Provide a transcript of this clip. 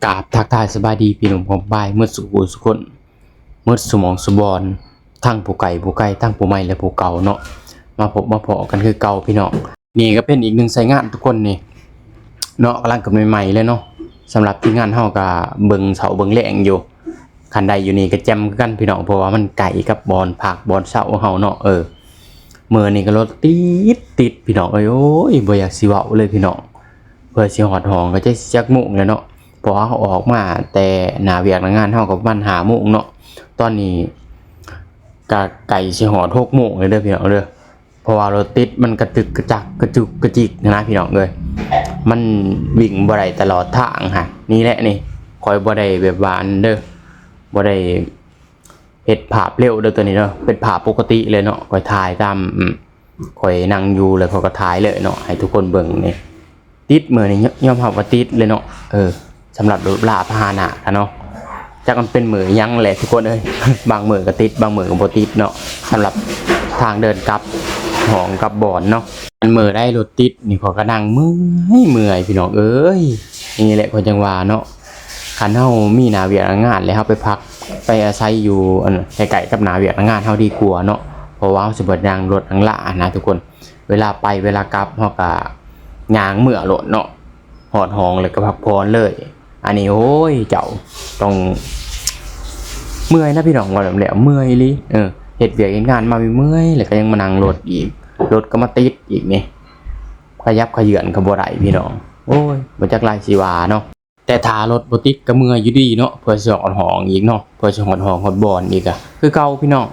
กราบทักทายสบายดีพี่น้องผมบายเมื่อสุขสุคนเมื่อสมองสุบอนทั้งผู้ไก่ทั้งผู้ใหม่และผู้เก่าเนาะมาพบมาพอกันคือเก่าพี่น้องนี่ก็เป็นอีกหนึ่งสายงานทุกคนนี่เนาะกำลังกับใหม่ๆเลยเนาะสำหรับที่งานเฮาก็เบิ่งเสาเบิ่งแหลงอยู่คันใดอยู่นี่ก็แจ่มกันพี่น้องเพราะว่ามันไก่กับบอลผักบอลเสาเฮาเนาะมื้อนี้ก็รถติดพี่น้องโอ้ยบ่อยากสิเว้าเลยพี่น้องเพื่อสิฮอดห้องก็จะจักโมงแล้วเนาะพอเขาออกมาแต่หน้าเวียกหน้างานเฮาก็ประมาณ5 โมงเนาะตอนนี้ก็ไก่สิฮอด6 โมงเลยเด้อพี่น้องเด้อเพราะว่ารถติดมันกระตึกกระจักกระจุกกระจิกนะพี่น้องเอ้ยมันวิ่งบ่ได้ตลอดทางฮะนี่แหละนี่คอยบ่ได้แบบว่าอันเด้อบ่ได้เฮ็ดภาพเร็วเด้อตัวนี้เนาะเป็นภาพปกติเลยเนาะคอยถ่ายตามคอยนั่งอยู่แล้วเขาก็ถ่ายเลยเนาะให้ทุกคนเบิ่งนี่ติดมื้อนี้ยอมรับว่าติดเลยเนาะสำหรับรถลาพาหนะเนาะจักมันเป็นมือยังแหละทุกคนเอ้ย บางมือก็ติดบางมือก็บ่ติดเนาะสำหรับทางเดินกลับหองกับบอนเนาะอันมือได้รถติดนี่เขาก็นั่งเมื่อยพี่น้องเอ้ยนี่แหละคนจังหวะเนาะคันเฮามีหน้าเวียกหน้างานแล้วเฮาไปพักไปอาศัยอยู่ใกล้ๆกับหน้าเวียกหน้างานเฮาดีกว่าเนาะเพราะว่าเฮาสิบ่นั่งรถนั่งลานะทุกคนเวลาไปเวลากลับเฮาก็ย่างเมื่อรถเนาะหอดห้องเลยก็พักผ่อนเลยอันนี้โอ้ยเจ้าต้องเมื่อยนะพี่น้องว่าแล้วเมื่อยลิเฮ็ดเวียกเฮ็ดงานมาเมื่อยแล้วก็ยังมานั่งรถอีกรถก็มาติดอีกนี่ขยับขยื่นก็บ่ได้พี่น้องโอ้ยบ่จักลายสิว่าเนาะแต่ถ้ารถบ่ติดก็เมื่อยอยู่ดีเนาะเพื่อสิฮอดห้องอีกเนาะเพื่อสิฮอดห้องฮอดบ่อนอีกอะคือเก่าพี่น้อง